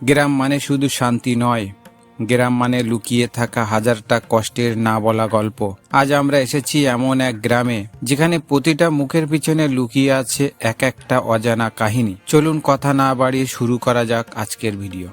গ্রাম মানে শুধু শান্তি নয়, গ্রাম মানে লুকিয়ে থাকা হাজারটা কষ্টের না বলা গল্প। আজ আমরা এসেছি এমন এক গ্রামে যেখানে প্রতিটা মুখের পিছনে লুকিয়ে আছে এক একটা অজানা কাহিনী। চলুন কথা না বাড়িয়ে শুরু করা যাক আজকের ভিডিও।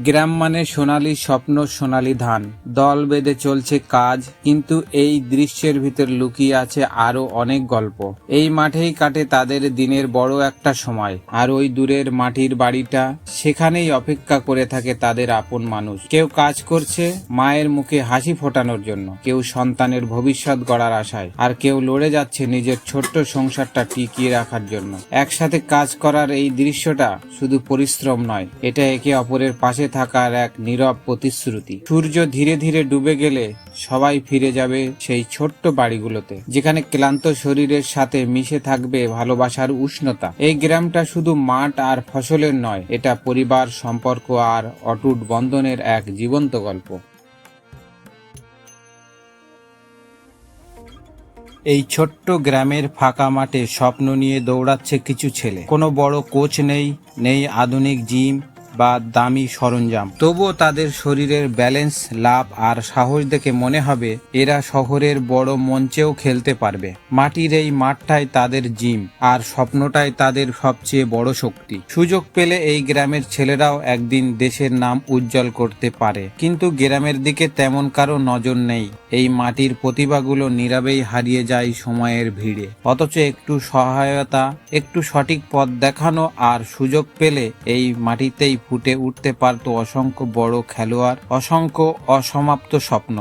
গ্রাম মানে সোনালী স্বপ্ন, সোনালী ধান, দল বেঁধে চলছে কাজ, কিন্তু এই দৃশ্যের ভিতর লুকিয়ে আছে আরো অনেক গল্প। এই মাঠেই কাটে তাদের দিনের বড় একটা সময়, আর ওই দূরের মাটির বাড়িটা, সেখানেই অপেক্ষা করে থাকে তাদের আপন মানুষ। কেউ কাজ করছে মায়ের মুখে হাসি ফোটানোর জন্য, কেউ সন্তানের ভবিষ্যৎ গড়ার আশায়, আর কেউ লড়ে যাচ্ছে নিজের ছোট্ট সংসারটা টিকিয়ে রাখার জন্য। একসাথে কাজ করার এই দৃশ্যটা শুধু পরিশ্রম নয়, এটা একে অপরের পাশে থাকার এক নীরব প্রতিশ্রুতি। সূর্য ধীরে ধীরে ডুবে গেলে সবাই ফিরে যাবে সেই ছোট্ট বাড়িগুলোতে, যেখানে ক্লান্ত শরীরের সাথে মিশে থাকবে ভালোবাসার উষ্ণতা। এই গ্রামটা শুধু মাঠ আর ফসলের নয়, এটা পরিবার, সম্পর্ক আর অটুট বন্ধনের এক জীবন্ত গল্প। এই ছোট্ট গ্রামের ফাঁকা মাঠে স্বপ্ন নিয়ে দৌড়াচ্ছে কিছু ছেলে। কোনো বড় কোচ নেই, নেই আধুনিক জিম বা দামি সরঞ্জাম, তবুও তাদের শরীরের ব্যালেন্স, লাভ আর সাহস দেখে মনে হবে এরা শহরের বড় মঞ্চেও খেলতে পারবে। মাটির এই মাঠটাই তাদের জিম, আর স্বপ্নটাই তাদের সবচেয়ে বড় শক্তি। সুযোগ পেলে এই গ্রামের ছেলেরাও একদিন দেশের নাম উজ্জ্বল করতে পারে, কিন্তু গ্রামের দিকে তেমন কারো নজর নেই। এই মাটির প্রতিভাগুলো নীরবেই হারিয়ে যায় সময়ের ভিড়ে, অথচ একটু সহায়তা, একটু সঠিক পথ দেখানো আর সুযোগ পেলে এই মাটিতেই ফুটে উঠতে পারত অসংখ্য বড় খেলোয়াড়, অসংখ্য অসমাপ্ত স্বপ্ন।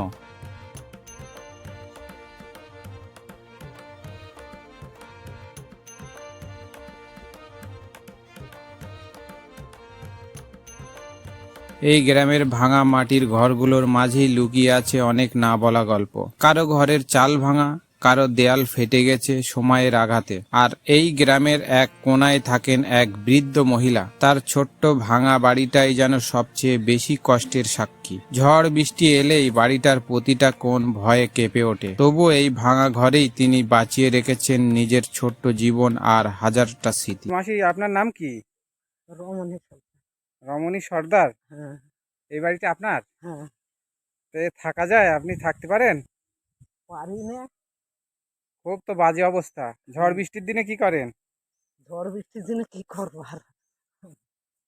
এই গ্রামের ভাঙা মাটির ঘরগুলোর মাঝেই লুকিয়ে আছে অনেক না বলা গল্প। কারো ঘরের চাল ভাঙা, কারো দেয়াল ফেটে গেছে সময়ের আঘাতে, আর এই গ্রামের এক কোনায় থাকেন এক বৃদ্ধ মহিলা। তার ছোট্ট ভাঙা বাড়িটাই যেন সবচেয়ে বেশি কষ্টের সাক্ষী। ঝড় বৃষ্টি এলেই বাড়িটার প্রতিটা কোণ ভয়ে কেঁপে ওঠে, তবু এই ভাঙা ঘরেই তিনি বাঁচিয়ে রেখেছেন নিজের ছোট্ট জীবন আর হাজারটা স্মৃতি। মাসি, আপনার নাম কি? রমণী। রমণী সর্দার। হ্যাঁ, এই বাড়িটা আপনার? হ্যাঁ, তো এ থাকা যায়? আপনি থাকতে পারেন? পারি না। খুব তো বাজে অবস্থা। ঝড় বৃষ্টির দিনে কি করেন? ঝড় বৃষ্টির দিনে কি করবো আর?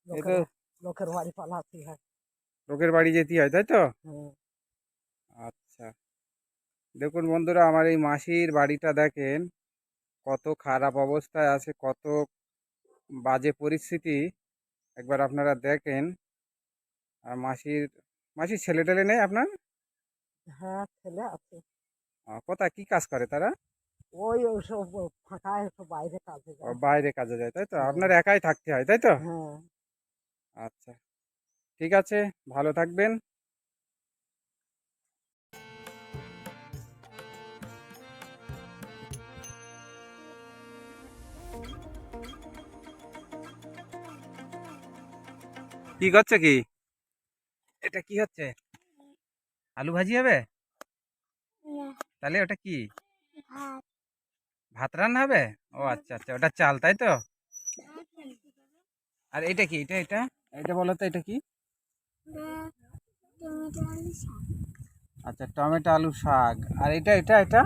এই লোকের তো লোকের বাড়ি পালাতে হয়। লোকের বাড়ি যেতে হয়, তাই তো? হ্যাঁ, আচ্ছা, দেখুন বন্ধুরা, আমার এই মাসির বাড়িটা দেখেন, কত খারাপ অবস্থায় আছে, কত বাজে পরিস্থিতি। একবার আপনারা দেখেন। আর মাসির ছেলে টেলে নেই আপনার? হ্যাঁ, ছেলে আছে। কোথায় কি কাজ করে তারা? ওই সব ফাঁকায় সব বাইরে কাজে ও, যায়। বাইরে কাজে যায়, তাই তো? হ্যাঁ, আপনার একাই থাকতে হয়, তাই তো? হ্যাঁ। আচ্ছা, ঠিক আছে, ভালো থাকবেন। কি করছে কি? এটা কি হচ্ছে? আলু ভাজি হবে? তাহলে ওটা কি? ভাত রান্না হবে? ও আচ্ছা আচ্ছা, ওটা চাল, তাই তো? আর এটা কি? এটা এটা এটা বলো তো, এটা কি? আচ্ছা, টমেটো আলু শাক। আর এটা এটা এটা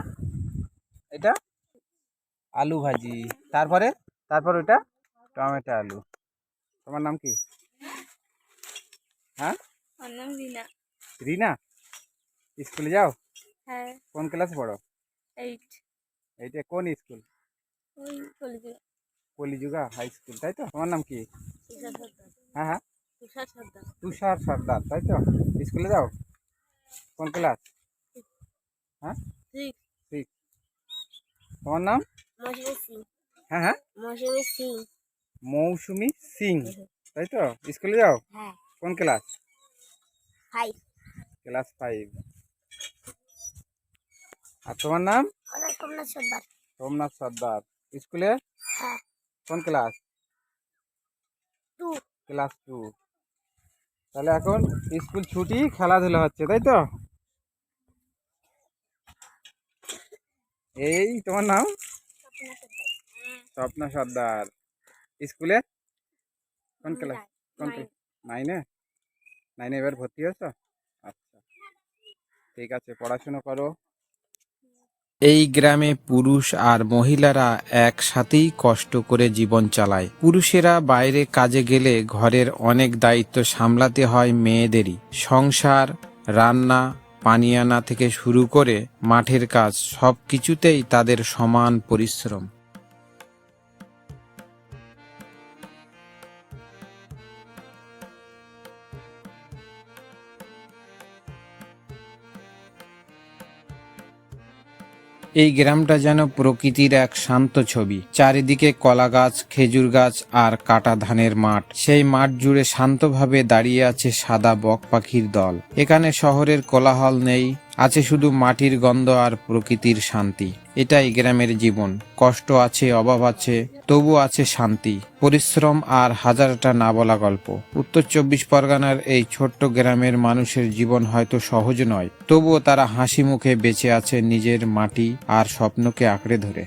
এটা আলু ভাজি। তারপরে তারপর ওটা টমেটো আলু। তোমার নাম কি? হ্যাঁ, আমার নাম রিনা। রিনা। স্কুলে যাও? হ্যাঁ, কোন ক্লাসে পড়ো? 8। এইটা কোন স্কুল? ওই কলেজে। কলিযুগা হাই স্কুল, তাই তো? তোমার নাম কি? তুষার সর্দার। হ্যাঁ হ্যাঁ, তুষার সর্দার। তুষার সর্দার, তাই তো? স্কুলে যাও? কোন ক্লাস? হ্যাঁ, 6। 6। তোমার নাম? মৌসুমী সিং। হ্যাঁ হ্যাঁ, মৌসুমী সিং। মৌসুমী সিং, তাই তো? স্কুলে যাও? হ্যাঁ, কোন ক্লাস? 5। ক্লাস 5। আর তোমার নাম? আমার সোমনাথ সর্দার। সোমনাথ সর্দার। স্কুলে হ্যাঁ, কোন ক্লাস? 2। ক্লাস 2। তাহলে এখন স্কুল ছুটি, খেলাধুলা হচ্ছে, তাই তো? এই তোমার নাম? স্বপ্ন সর্দার। স্কুলে কোন ক্লাস? কোন নাইন। নাইনে? নাইনে এবার ভর্তি হয়েছ? আচ্ছা, ঠিক আছে, পড়াশোনা করো। এই গ্রামে পুরুষ আর মহিলারা একসাথেই কষ্ট করে জীবন চালায়। পুরুষেরা বাইরে কাজে গেলে ঘরের অনেক দায়িত্ব সামলাতে হয় মেয়েদেরই। সংসার, রান্না, পানি আনা থেকে শুরু করে মাঠের কাজ, সব কিছুতেই তাদের সমান পরিশ্রম। এই গ্রামটা যেন প্রকৃতির এক শান্ত ছবি। চারিদিকে কলা গাছ, খেজুর গাছ আর কাটা ধানের মাঠ। সেই মাঠ জুড়ে শান্তভাবে দাঁড়িয়ে আছে সাদা বক পাখির দল। এখানে শহরের কোলাহল নেই, আছে শুধু মাটির গন্ধ আর প্রকৃতির শান্তি। এটাই গ্রামের জীবন। কষ্ট আছে, অভাব আছে, তবু আছে শান্তি, পরিশ্রম আর হাজারটা না বলা গল্প। উত্তর 24 পরগনার এই ছোট্ট গ্রামের মানুষের জীবন হয়তো সহজ নয়, তবুও তারা হাসি মুখে বেঁচে আছে নিজের মাটি আর স্বপ্নকে আঁকড়ে ধরে।